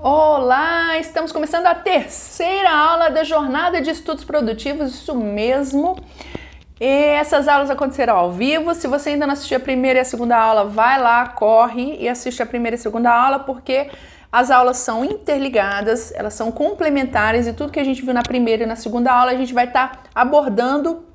Olá, estamos começando a terceira aula da Jornada de Estudos Produtivos, isso mesmo. E essas aulas acontecerão ao vivo. Se você ainda não assistiu a primeira e a segunda aula, vai lá, corre e assiste a primeira e a segunda aula, porque as aulas são interligadas, elas são complementares e tudo que a gente viu na primeira e na segunda aula, a gente vai estar abordando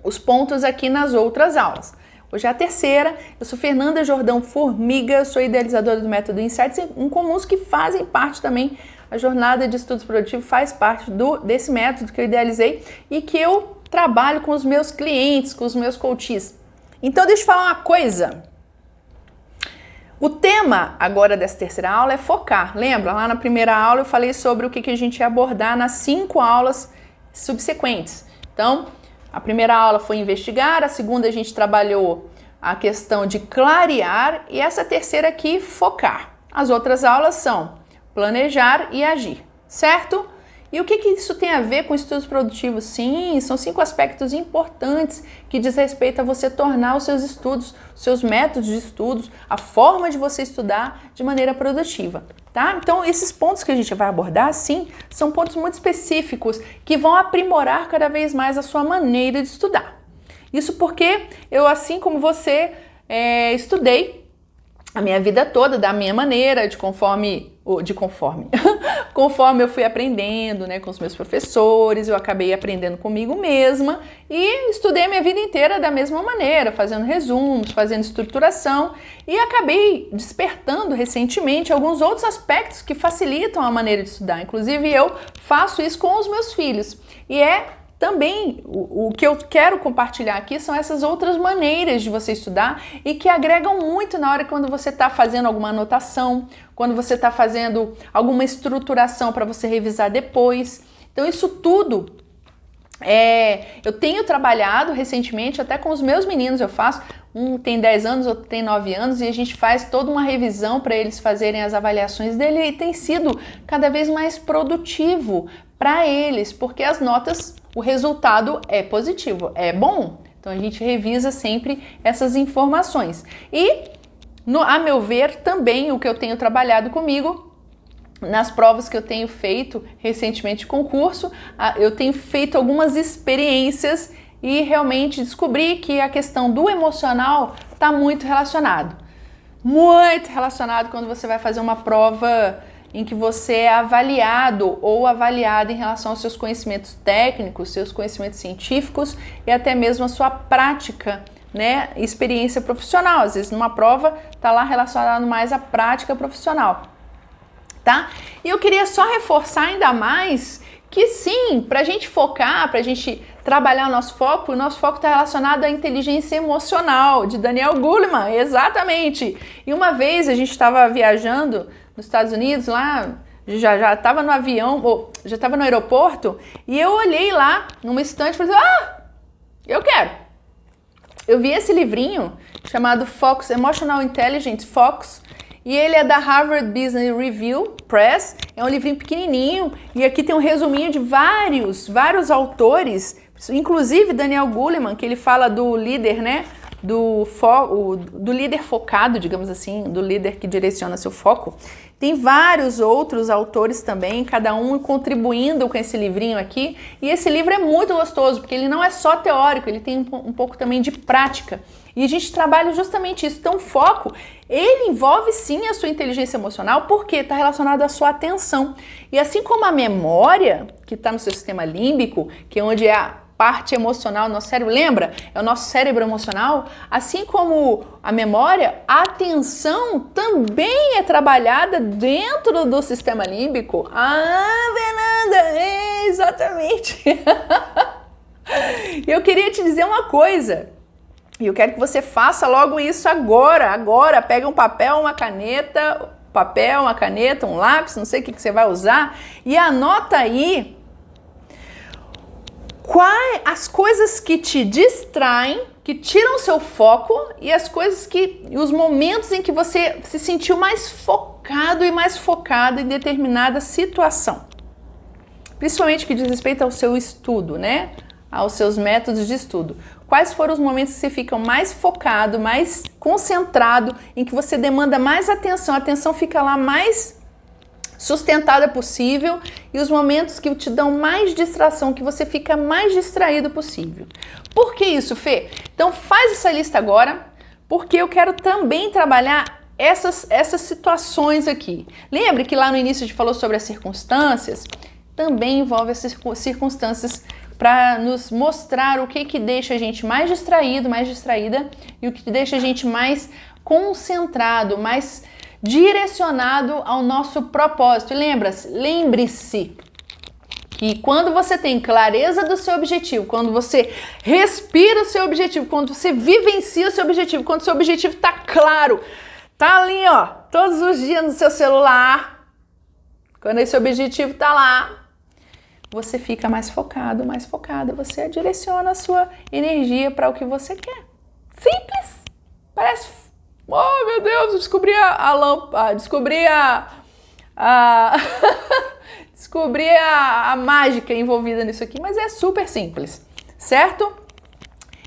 os pontos aqui nas outras aulas. Hoje é a terceira, eu sou Fernanda Jordão Formiga, sou idealizadora do método Insights, incomuns que fazem parte também, a Jornada de Estudos Produtivos faz parte desse método que eu idealizei e que eu trabalho com os meus clientes, com os meus coaches. Então deixa eu falar uma coisa, o tema agora dessa terceira aula é focar, lembra? Lá na primeira aula eu falei sobre o que a gente ia abordar nas 5 aulas subsequentes, então a primeira aula foi investigar, a segunda a gente trabalhou a questão de clarear e essa terceira aqui, focar. As outras aulas são planejar e agir, certo? E o que isso tem a ver com estudos produtivos? Sim, são 5 aspectos importantes que diz respeito a você tornar os seus estudos, os seus métodos de estudos, a forma de você estudar de maneira produtiva, tá? Então, esses pontos que a gente vai abordar, sim, são pontos muito específicos que vão aprimorar cada vez mais a sua maneira de estudar. Isso porque eu, assim como você, estudei a minha vida toda da minha maneira, conforme eu fui aprendendo, né, com os meus professores, eu acabei aprendendo comigo mesma e estudei a minha vida inteira da mesma maneira, fazendo resumos, fazendo estruturação e acabei despertando recentemente alguns outros aspectos que facilitam a maneira de estudar. Inclusive eu faço isso com os meus filhos e também o que eu quero compartilhar aqui são essas outras maneiras de você estudar e que agregam muito na hora quando você está fazendo alguma anotação, quando você está fazendo alguma estruturação para você revisar depois. Então isso tudo eu tenho trabalhado recentemente até com os meus meninos, eu faço, um tem 10 anos, outro tem 9 anos e a gente faz toda uma revisão para eles fazerem as avaliações dele e tem sido cada vez mais produtivo para eles, porque as notas, o resultado é positivo, é bom. Então a gente revisa sempre essas informações. E, a meu ver, também o que eu tenho trabalhado comigo, nas provas que eu tenho feito recentemente de concurso, eu tenho feito algumas experiências e realmente descobri que a questão do emocional está muito relacionado quando você vai fazer uma prova em que você é avaliado ou avaliada em relação aos seus conhecimentos técnicos, seus conhecimentos científicos e até mesmo a sua prática, né, experiência profissional. Às vezes numa prova está lá relacionado mais à prática profissional, tá? E eu queria só reforçar ainda mais que sim, para a gente focar, para a gente trabalhar o nosso foco está relacionado à inteligência emocional, de Daniel Goleman, exatamente. E uma vez a gente estava viajando nos Estados Unidos, lá, já estava no avião, já estava no aeroporto, e eu olhei lá numa estante e falei, eu quero. Eu vi esse livrinho chamado Focus, Emotional Intelligence Focus, e ele é da Harvard Business Review Press, é um livrinho pequenininho, e aqui tem um resuminho de vários autores, inclusive Daniel Goleman, que ele fala do líder, né, do líder focado, digamos assim, do líder que direciona seu foco. Tem vários outros autores também, cada um contribuindo com esse livrinho aqui. E esse livro é muito gostoso, porque ele não é só teórico, ele tem um pouco também de prática. E a gente trabalha justamente isso. Então, o foco, ele envolve sim a sua inteligência emocional, porque está relacionado à sua atenção. E assim como a memória, que está no seu sistema límbico, que é onde é a parte emocional do nosso cérebro, lembra? É o nosso cérebro emocional. Assim como a memória, a atenção também é trabalhada dentro do sistema límbico. Fernanda, exatamente. Eu queria te dizer uma coisa. E eu quero que você faça logo isso agora. Pega um papel, uma caneta, um lápis, não sei o que você vai usar, e anota aí quais as coisas que te distraem, que tiram seu foco e os momentos em que você se sentiu mais focado e mais focada em determinada situação. Principalmente que diz respeito ao seu estudo, né? Aos seus métodos de estudo. Quais foram os momentos que você fica mais focado, mais concentrado, em que você demanda mais atenção, a atenção fica lá mais sustentada possível e os momentos que te dão mais distração, que você fica mais distraído possível. Por que isso, Fê? Então faz essa lista agora, porque eu quero também trabalhar essas situações aqui. Lembre que lá no início a gente falou sobre as circunstâncias, também envolve essas circunstâncias para nos mostrar o que deixa a gente mais distraído, mais distraída e o que deixa a gente mais concentrado, mais direcionado ao nosso propósito. E lembre-se que quando você tem clareza do seu objetivo, quando você respira o seu objetivo, quando você vivencia o seu objetivo, quando o seu objetivo está claro, tá ali, ó, todos os dias no seu celular, quando esse objetivo tá lá, você fica mais focado, mais focada, você direciona a sua energia para o que você quer. Simples. Parece, oh meu Deus, eu descobri a lâmpada, descobri descobri a mágica envolvida nisso aqui, mas é super simples, certo?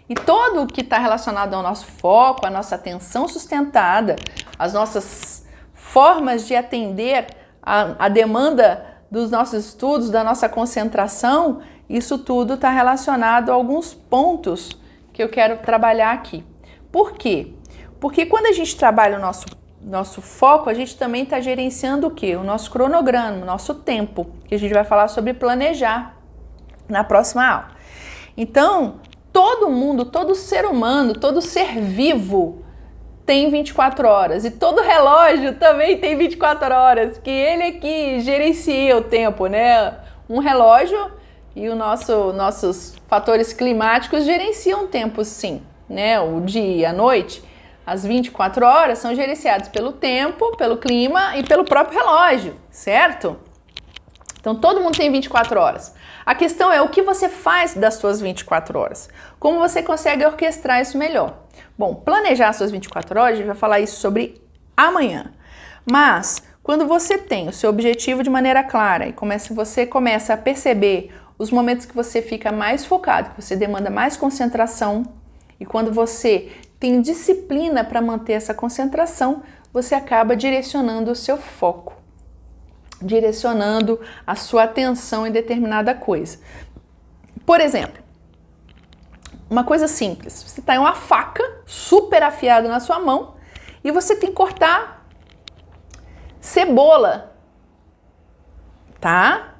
E todo o que está relacionado ao nosso foco, à nossa atenção sustentada, as nossas formas de atender a demanda dos nossos estudos, da nossa concentração, isso tudo está relacionado a alguns pontos que eu quero trabalhar aqui. Por quê? Porque quando a gente trabalha o nosso foco, a gente também está gerenciando o quê? O nosso cronograma, o nosso tempo, que a gente vai falar sobre planejar na próxima aula. Então, todo mundo, todo ser humano, todo ser vivo tem 24 horas e todo relógio também tem 24 horas, que ele é que gerencia o tempo, né? Um relógio e nossos fatores climáticos gerenciam o tempo, sim, né? O dia e a noite, as 24 horas são gerenciados pelo tempo, pelo clima e pelo próprio relógio, certo? Então todo mundo tem 24 horas. A questão é o que você faz das suas 24 horas. Como você consegue orquestrar isso melhor? Bom, planejar suas 24 horas, a gente vai falar isso sobre amanhã. Mas quando você tem o seu objetivo de maneira clara e você começa a perceber os momentos que você fica mais focado, que você demanda mais concentração, e quando você tem disciplina para manter essa concentração, você acaba direcionando o seu foco, direcionando a sua atenção em determinada coisa. Por exemplo, uma coisa simples, você tem uma faca super afiada na sua mão e você tem que cortar cebola, tá?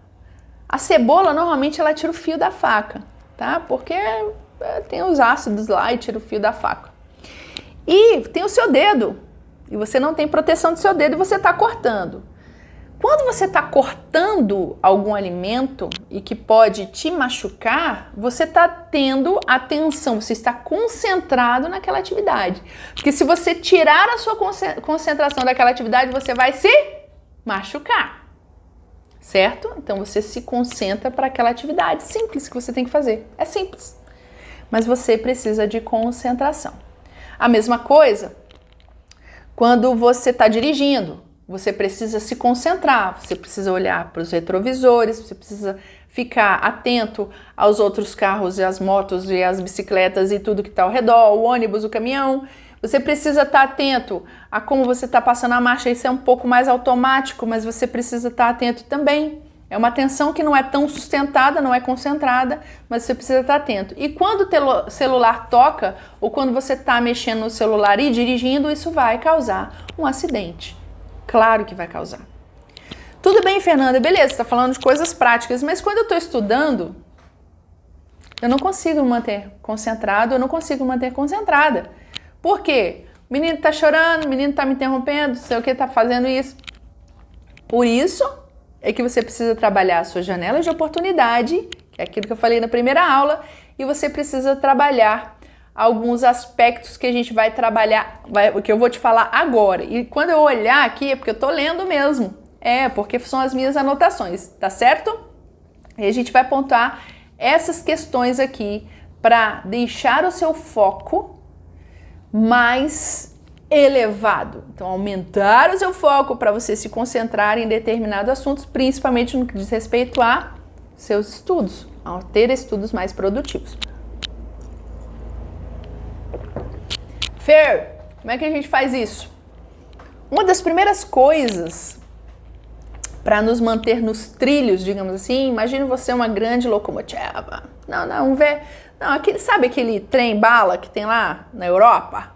A cebola normalmente ela tira o fio da faca, tá? Porque tem os ácidos lá e tira o fio da faca. E tem o seu dedo, e você não tem proteção do seu dedo e você está cortando. Quando você está cortando algum alimento e que pode te machucar, você está tendo atenção, você está concentrado naquela atividade. Porque se você tirar a sua concentração daquela atividade, você vai se machucar, certo? Então você se concentra para aquela atividade simples que você tem que fazer. É simples, mas você precisa de concentração. A mesma coisa quando você está dirigindo. Você precisa se concentrar, você precisa olhar para os retrovisores, você precisa ficar atento aos outros carros e as motos e as bicicletas e tudo que está ao redor, o ônibus, o caminhão. Você precisa estar atento a como você está passando a marcha, isso é um pouco mais automático, mas você precisa estar atento também. É uma atenção que não é tão sustentada, não é concentrada, mas você precisa estar atento. E quando o celular toca, ou quando você está mexendo no celular e dirigindo, isso vai causar um acidente. Claro que vai causar. Tudo bem, Fernanda, beleza, você está falando de coisas práticas, mas quando eu estou estudando, eu não consigo me manter concentrado, eu não consigo me manter concentrada. Por quê? O menino está chorando, o menino está me interrompendo, não sei o que, está fazendo isso. Por isso é que você precisa trabalhar as suas janelas de oportunidade, que é aquilo que eu falei na primeira aula, e você precisa trabalhar alguns aspectos que a gente vai trabalhar, que eu vou te falar agora. E quando eu olhar aqui, é porque eu tô lendo mesmo. É, porque são as minhas anotações, tá certo? E a gente vai pontuar essas questões aqui para deixar o seu foco mais elevado. Então, aumentar o seu foco para você se concentrar em determinados assuntos, principalmente no que diz respeito a seus estudos, a ter estudos mais produtivos. Fer, como é que a gente faz isso? Uma das primeiras coisas para nos manter nos trilhos, digamos assim. Imagina você uma grande locomotiva. Sabe aquele trem-bala que tem lá na Europa?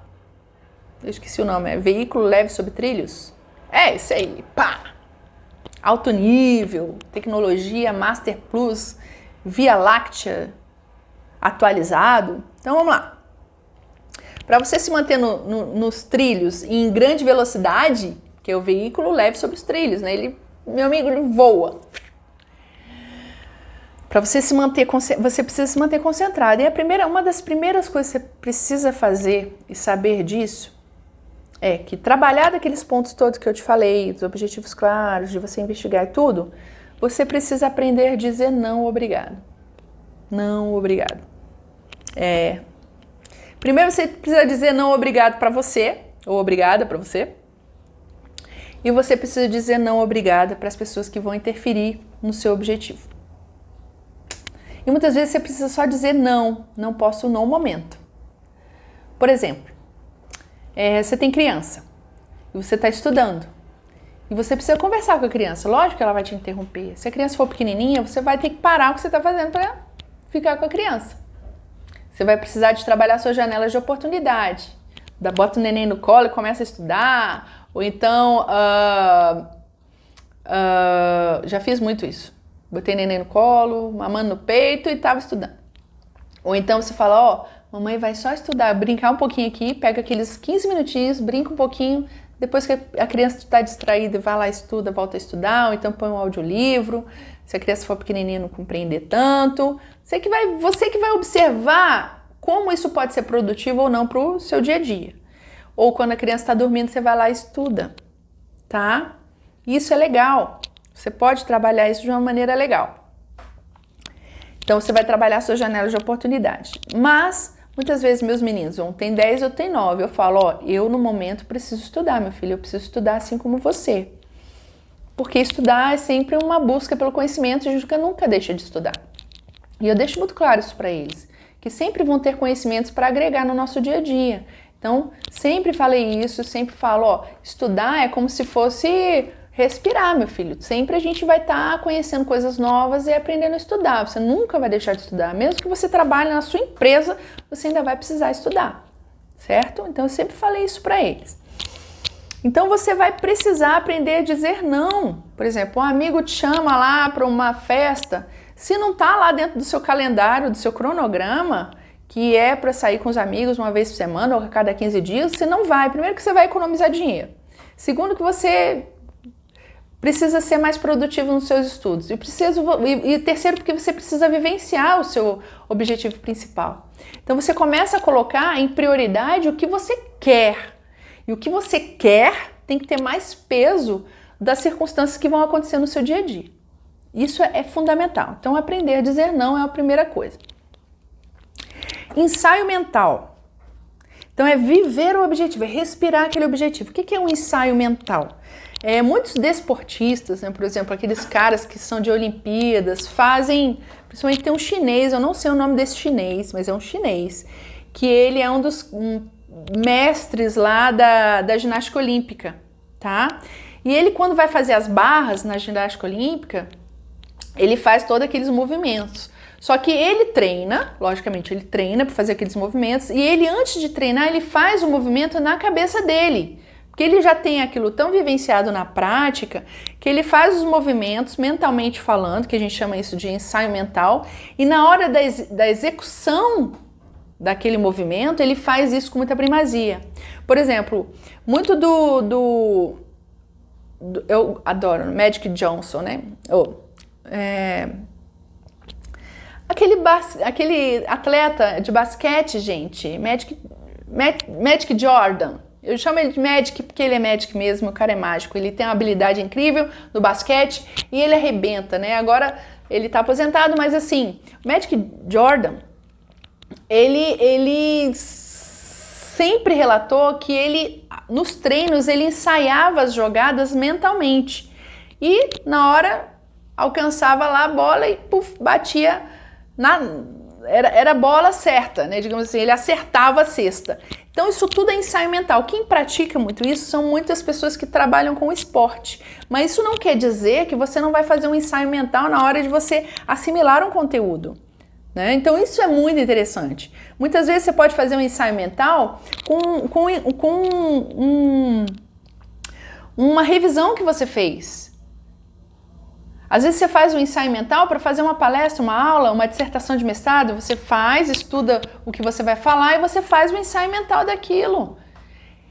Eu esqueci o nome, é veículo leve sobre trilhos? É, isso aí, pá! Alto nível, tecnologia Master Plus, Via Láctea atualizado. Então vamos lá. Para você se manter nos trilhos e em grande velocidade, que é o veículo leve sobre os trilhos, né? Meu amigo, ele voa. Para você se manter, você precisa se manter concentrado. E uma das primeiras coisas que você precisa fazer e saber disso é que trabalhar daqueles pontos todos que eu te falei, dos objetivos claros, de você investigar e tudo, você precisa aprender a dizer não, obrigado. Não, obrigado. Primeiro você precisa dizer não, obrigado para você, ou obrigada para você. E você precisa dizer não, obrigada para as pessoas que vão interferir no seu objetivo. E muitas vezes você precisa só dizer não posso no momento. Por exemplo, você tem criança e você está estudando e você precisa conversar com a criança. Lógico que ela vai te interromper. Se a criança for pequenininha, você vai ter que parar o que você está fazendo para ficar com a criança. Você vai precisar de trabalhar suas janelas de oportunidade. Bota o neném no colo e começa a estudar. Ou então, já fiz muito isso. Botei neném no colo, mamando no peito e estava estudando. Ou então você fala, mamãe vai só estudar, brincar um pouquinho aqui, pega aqueles 15 minutinhos, brinca um pouquinho, depois que a criança está distraída, vai lá, estuda, volta a estudar, ou então põe um audiolivro, se a criança for pequenininha não compreender tanto. Você que vai observar como isso pode ser produtivo ou não para o seu dia a dia. Ou quando a criança está dormindo, você vai lá e estuda, tá? Isso é legal. Você pode trabalhar isso de uma maneira legal. Então, você vai trabalhar suas janelas de oportunidade. Mas, muitas vezes, meus meninos, um tem 10, eu tenho 9. Eu falo, eu no momento preciso estudar, meu filho. Eu preciso estudar assim como você. Porque estudar é sempre uma busca pelo conhecimento e a gente nunca deixa de estudar. E eu deixo muito claro isso para eles. Que sempre vão ter conhecimentos para agregar no nosso dia a dia. Então, sempre falei isso, sempre falo, estudar é como se fosse respirar, meu filho. Sempre a gente vai estar conhecendo coisas novas e aprendendo a estudar. Você nunca vai deixar de estudar. Mesmo que você trabalhe na sua empresa, você ainda vai precisar estudar, certo? Então, eu sempre falei isso para eles. Então, você vai precisar aprender a dizer não. Por exemplo, um amigo te chama lá para uma festa. Se não está lá dentro do seu calendário, do seu cronograma, que é para sair com os amigos uma vez por semana ou a cada 15 dias, você não vai. Primeiro que você vai economizar dinheiro. Segundo que você precisa ser mais produtivo nos seus estudos. E terceiro, porque você precisa vivenciar o seu objetivo principal. Então você começa a colocar em prioridade o que você quer. E o que você quer tem que ter mais peso das circunstâncias que vão acontecer no seu dia a dia. Isso é fundamental. Então aprender a dizer não é a primeira coisa. Ensaio mental. Então é viver o objetivo, é respirar aquele objetivo. O que é um ensaio mental? Muitos desportistas, né, por exemplo, aqueles caras que são de Olimpíadas, fazem, principalmente tem um chinês, eu não sei o nome desse chinês, mas é um chinês, que ele é um dos mestres lá da ginástica olímpica, tá? E ele, quando vai fazer as barras na ginástica olímpica, ele faz todos aqueles movimentos. Só que ele treina, logicamente ele treina para fazer aqueles movimentos, e ele, antes de treinar, ele faz o movimento na cabeça dele. Porque ele já tem aquilo tão vivenciado na prática, que ele faz os movimentos mentalmente falando, que a gente chama isso de ensaio mental, e na hora da execução daquele movimento, ele faz isso com muita primazia. Por exemplo, muito eu adoro Magic Johnson, né? Aquele atleta de basquete, gente, Magic Jordan. Eu chamo ele de Magic porque ele é Magic mesmo, o cara é mágico. Ele tem uma habilidade incrível no basquete e ele arrebenta, né? Agora ele tá aposentado, mas assim, o Magic Jordan, ele sempre relatou que ele, nos treinos, ele ensaiava as jogadas mentalmente. E na hora alcançava lá a bola e puf, batia era a bola certa, né? Digamos assim, ele acertava a cesta. Então isso tudo é ensaio mental. Quem pratica muito isso são muitas pessoas que trabalham com esporte. Mas isso não quer dizer que você não vai fazer um ensaio mental na hora de você assimilar um conteúdo, né? Então isso é muito interessante. Muitas vezes você pode fazer um ensaio mental com uma revisão que você fez. Às vezes você faz um ensaio mental para fazer uma palestra, uma aula, uma dissertação de mestrado, você faz, estuda o que você vai falar e você faz um ensaio mental daquilo.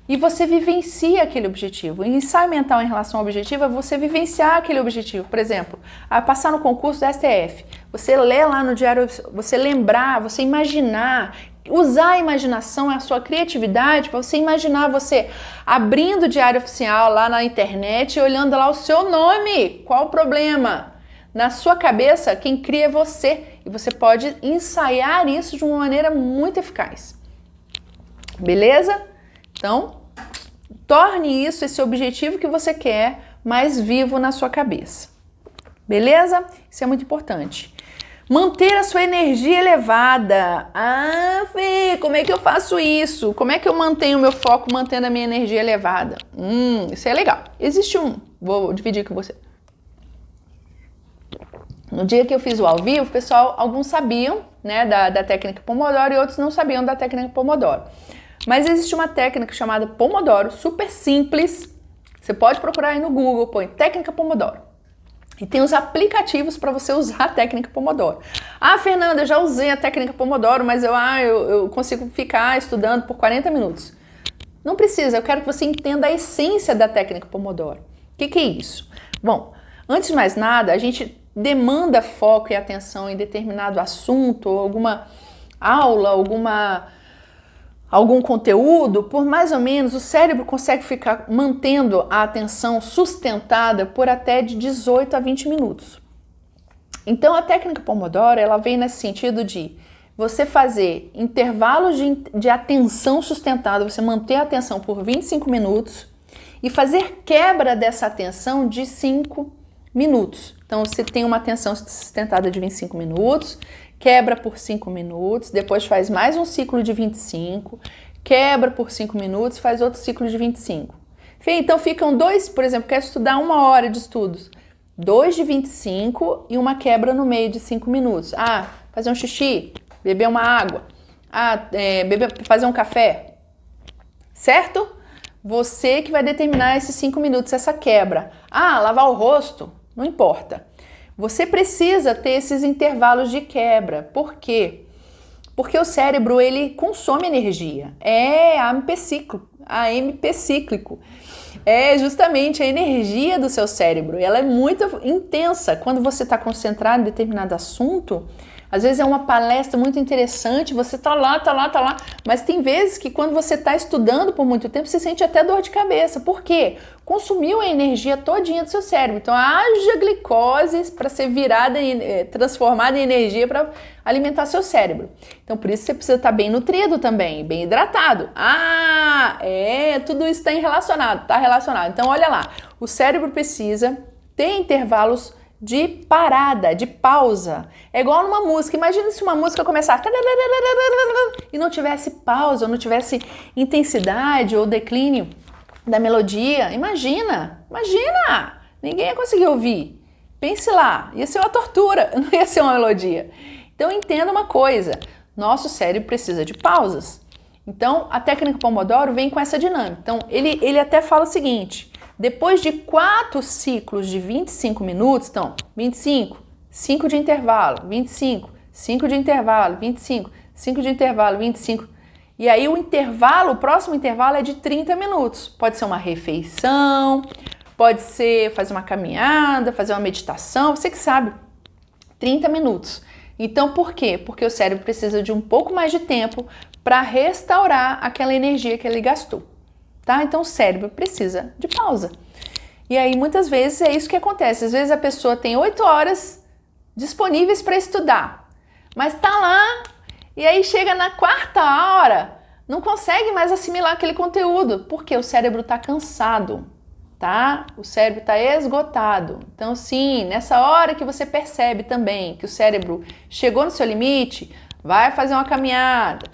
E você vivencia aquele objetivo. O ensaio mental em relação ao objetivo é você vivenciar aquele objetivo. Por exemplo, passar no concurso da STF. Você lê lá no diário, você lembrar, você imaginar, usar a imaginação, a sua criatividade para você imaginar você abrindo o diário oficial lá na internet e olhando lá o seu nome. Qual o problema? Na sua cabeça, quem cria é você. E você pode ensaiar isso de uma maneira muito eficaz. Beleza? Então, torne isso, esse objetivo que você quer, mais vivo na sua cabeça. Beleza? Isso é muito importante. Manter a sua energia elevada. Ah, Fê, como é que eu faço isso? Como é que eu mantenho o meu foco mantendo a minha energia elevada? Isso é legal. Existe vou dividir com você. No dia que eu fiz o ao vivo, pessoal, alguns sabiam, né, da técnica Pomodoro e outros não sabiam da técnica Pomodoro. Mas existe uma técnica chamada Pomodoro, super simples. Você pode procurar aí no Google, põe técnica Pomodoro. E tem os aplicativos para você usar a técnica Pomodoro. Ah, Fernanda, eu já usei a técnica Pomodoro, mas eu consigo ficar estudando por 40 minutos. Não precisa, eu quero que você entenda a essência da técnica Pomodoro. O que é isso? Bom, antes de mais nada, a gente demanda foco e atenção em determinado assunto, ou alguma aula, algum conteúdo, por mais ou menos, o cérebro consegue ficar mantendo a atenção sustentada por até de 18 a 20 minutos. Então, a técnica Pomodoro, ela vem nesse sentido de você fazer intervalos de atenção sustentada, você manter a atenção por 25 minutos e fazer quebra dessa atenção de 5 minutos. Então, você tem uma atenção sustentada de 25 minutos, quebra por 5 minutos, depois faz mais um ciclo de 25, quebra por 5 minutos, faz outro ciclo de 25. Então ficam dois, por exemplo, quer estudar 1 hora de estudos, 2 de 25 e uma quebra no meio de 5 minutos. Fazer um xixi, beber uma água, fazer um café, certo? Você que vai determinar esses 5 minutos, essa quebra. Lavar o rosto, não importa. Você precisa ter esses intervalos de quebra. Por quê? Porque o cérebro, ele consome energia. É AMP cíclico. É justamente a energia do seu cérebro. Ela é muito intensa. Quando você está concentrado em determinado assunto, às vezes é uma palestra muito interessante, você tá lá, mas tem vezes que quando você está estudando por muito tempo, você sente até dor de cabeça. Por quê? Consumiu a energia todinha do seu cérebro. Então, haja glicose para ser transformada em energia para alimentar seu cérebro. Então, por isso você precisa estar bem nutrido também, bem hidratado. Tudo isso está relacionado. Então, olha lá, o cérebro precisa ter intervalos de parada, de pausa. É igual numa música. Imagina se uma música começar e não tivesse pausa, ou não tivesse intensidade ou declínio da melodia. Imagina! Ninguém ia conseguir ouvir. Pense lá, ia ser uma tortura, não ia ser uma melodia. Então entenda uma coisa, nosso cérebro precisa de pausas. Então a técnica Pomodoro vem com essa dinâmica. Então ele até fala o seguinte: depois de 4 ciclos de 25 minutos, então 25, 5 de intervalo, 25, 5 de intervalo, 25, 5 de intervalo, 25. E aí o próximo intervalo é de 30 minutos. Pode ser uma refeição, pode ser fazer uma caminhada, fazer uma meditação, você que sabe. 30 minutos. Então por quê? Porque o cérebro precisa de um pouco mais de tempo para restaurar aquela energia que ele gastou. Tá? Então o cérebro precisa de pausa. E aí muitas vezes é isso que acontece. Às vezes a pessoa tem 8 horas disponíveis para estudar, mas tá lá e aí chega na 4ª hora, não consegue mais assimilar aquele conteúdo, porque o cérebro está cansado, tá? O cérebro está esgotado. Então sim, nessa hora que você percebe também que o cérebro chegou no seu limite, vai fazer uma caminhada,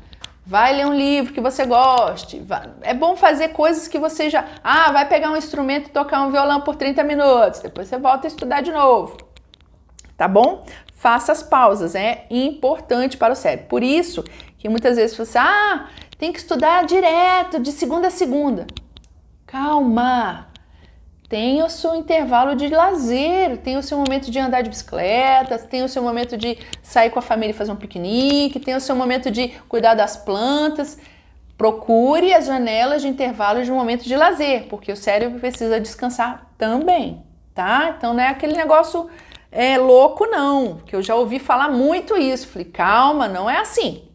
vai ler um livro que você goste. É bom fazer coisas que você já... vai pegar um instrumento e tocar um violão por 30 minutos. Depois você volta a estudar de novo. Tá bom? Faça as pausas, é importante para o cérebro. Por isso que muitas vezes você tem que estudar direto, de segunda a segunda. Calma! Tem o seu intervalo de lazer, tem o seu momento de andar de bicicleta, tem o seu momento de sair com a família e fazer um piquenique, tem o seu momento de cuidar das plantas. Procure as janelas de intervalo de um momento de lazer, porque o cérebro precisa descansar também, tá? Então não é aquele negócio louco não, que eu já ouvi falar muito isso. Falei, calma, não é assim.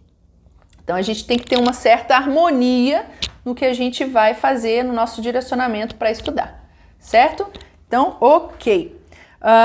Então a gente tem que ter uma certa harmonia no que a gente vai fazer no nosso direcionamento para estudar. Certo? Então, ok.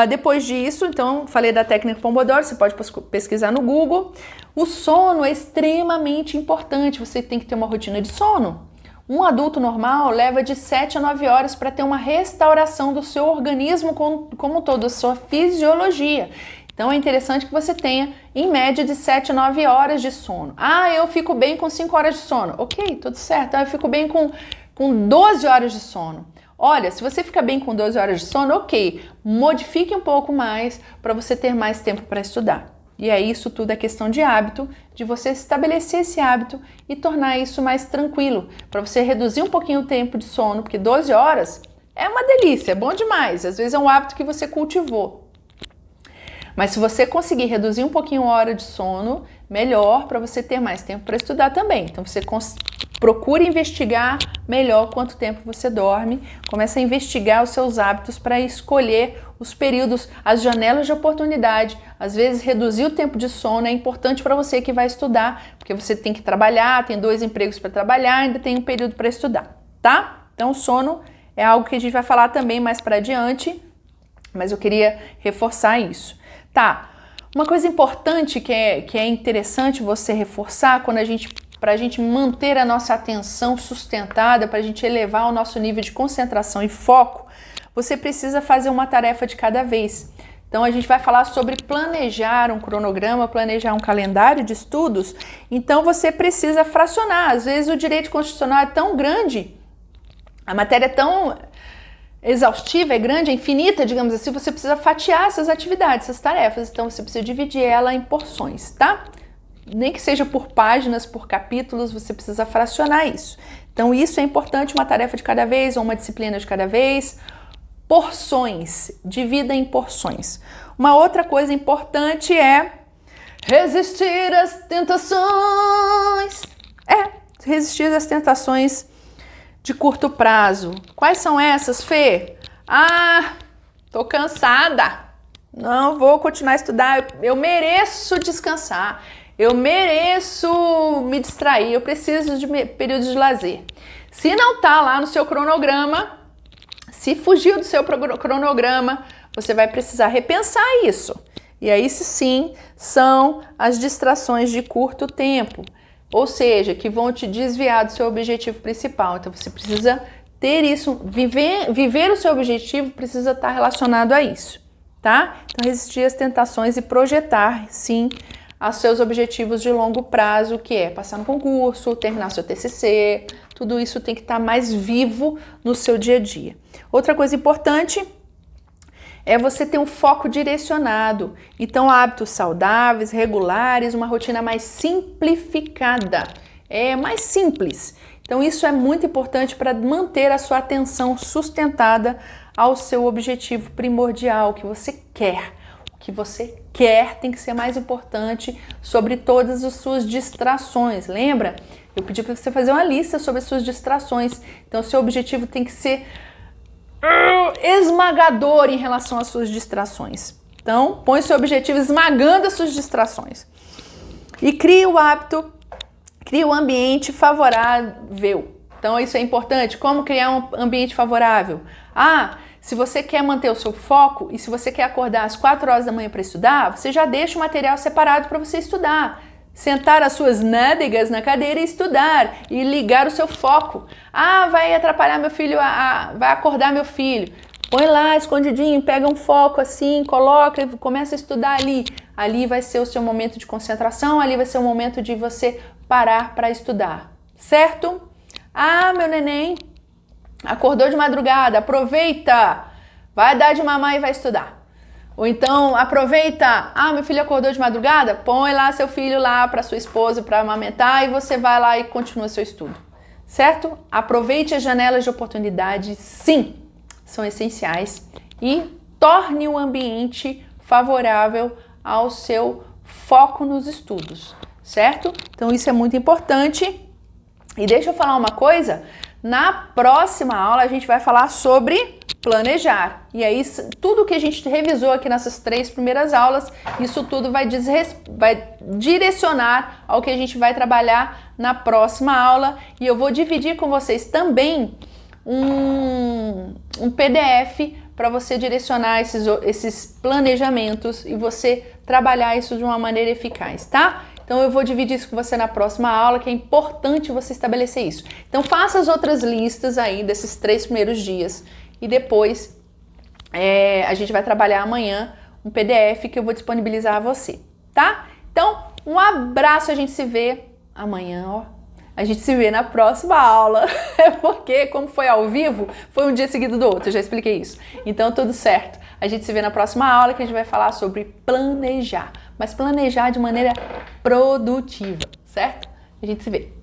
Depois disso, então, falei da técnica Pomodoro, você pode pesquisar no Google. O sono é extremamente importante, você tem que ter uma rotina de sono. Um adulto normal leva de 7 a 9 horas para ter uma restauração do seu organismo como todo, a sua fisiologia. Então, é interessante que você tenha, em média, de 7 a 9 horas de sono. Eu fico bem com 5 horas de sono. Ok, tudo certo. Eu fico bem com 12 horas de sono. Olha, se você fica bem com 12 horas de sono, ok, modifique um pouco mais para você ter mais tempo para estudar. E aí isso tudo é questão de hábito, de você estabelecer esse hábito e tornar isso mais tranquilo, para você reduzir um pouquinho o tempo de sono, porque 12 horas é uma delícia, é bom demais, às vezes é um hábito que você cultivou. Mas se você conseguir reduzir um pouquinho a hora de sono, melhor para você ter mais tempo para estudar também. Então você procure investigar melhor quanto tempo você dorme, comece a investigar os seus hábitos para escolher os períodos, as janelas de oportunidade. Às vezes reduzir o tempo de sono é importante para você que vai estudar, porque você tem que trabalhar, tem 2 empregos para trabalhar, ainda tem um período para estudar, tá? Então o sono é algo que a gente vai falar também mais para adiante, mas eu queria reforçar isso. Tá, uma coisa importante que é interessante você reforçar para a gente manter a nossa atenção sustentada, para a gente elevar o nosso nível de concentração e foco, você precisa fazer uma tarefa de cada vez. Então a gente vai falar sobre planejar um cronograma, planejar um calendário de estudos. Então você precisa fracionar. Às vezes o direito constitucional é tão grande, a matéria é tão exaustiva, é grande, é infinita, digamos assim, você precisa fatiar essas atividades, essas tarefas, então você precisa dividir ela em porções, tá? Nem que seja por páginas, por capítulos, você precisa fracionar isso. Então isso é importante, uma tarefa de cada vez ou uma disciplina de cada vez. Porções, divida em porções. Uma outra coisa importante é resistir às tentações. Resistir às tentações de curto prazo. Quais são essas, Fê? Tô cansada. Não vou continuar a estudar. Eu mereço descansar. Eu mereço me distrair. Eu preciso de períodos de lazer. Se não tá lá no seu cronograma, se fugiu do seu cronograma, você vai precisar repensar isso. E aí, sim, são as distrações de curto tempo. Ou seja, que vão te desviar do seu objetivo principal. Então você precisa ter isso, viver o seu objetivo precisa estar relacionado a isso, tá? Então resistir às tentações e projetar, sim, aos seus objetivos de longo prazo, que é passar no concurso, terminar seu TCC, tudo isso tem que estar mais vivo no seu dia a dia. Outra coisa importante é você ter um foco direcionado. Então, hábitos saudáveis, regulares, uma rotina mais simplificada. É mais simples. Então, isso é muito importante para manter a sua atenção sustentada ao seu objetivo primordial, o que você quer. O que você quer tem que ser mais importante sobre todas as suas distrações. Lembra? Eu pedi para você fazer uma lista sobre as suas distrações. Então, o seu objetivo tem que ser esmagador em relação às suas distrações. Então, põe seu objetivo esmagando as suas distrações. E crie o hábito, crie um ambiente favorável. Então, isso é importante. Como criar um ambiente favorável? Se você quer manter o seu foco e se você quer acordar às 4 horas da manhã para estudar, você já deixa o material separado para você estudar. Sentar as suas nádegas na cadeira e estudar e ligar o seu foco. Vai atrapalhar meu filho, vai acordar meu filho. Põe lá escondidinho, pega um foco assim, coloca e começa a estudar ali. ali vai ser o seu momento de concentração, ali vai ser o momento de você parar para estudar, certo? Ah, meu neném acordou de madrugada, aproveita, vai dar de mamar e vai estudar. Ou então, aproveita, meu filho acordou de madrugada, põe lá seu filho lá para sua esposa para amamentar e você vai lá e continua seu estudo, certo? Aproveite as janelas de oportunidade, sim, são essenciais e torne o ambiente favorável ao seu foco nos estudos, certo? Então isso é muito importante. E deixa eu falar uma coisa, na próxima aula a gente vai falar sobre planejar. E aí, tudo que a gente revisou aqui nessas 3 primeiras aulas, isso tudo vai direcionar ao que a gente vai trabalhar na próxima aula. E eu vou dividir com vocês também um PDF para você direcionar esses planejamentos e você trabalhar isso de uma maneira eficaz, tá? Então eu vou dividir isso com você na próxima aula, que é importante você estabelecer isso. Então faça as outras listas aí desses 3 primeiros dias e depois a gente vai trabalhar amanhã um PDF que eu vou disponibilizar a você, tá? Então, um abraço, a gente se vê amanhã, ó. A gente se vê na próxima aula, porque como foi ao vivo, foi um dia seguido do outro, eu já expliquei isso. Então, tudo certo. A gente se vê na próxima aula que a gente vai falar sobre planejar, mas planejar de maneira produtiva, certo? A gente se vê.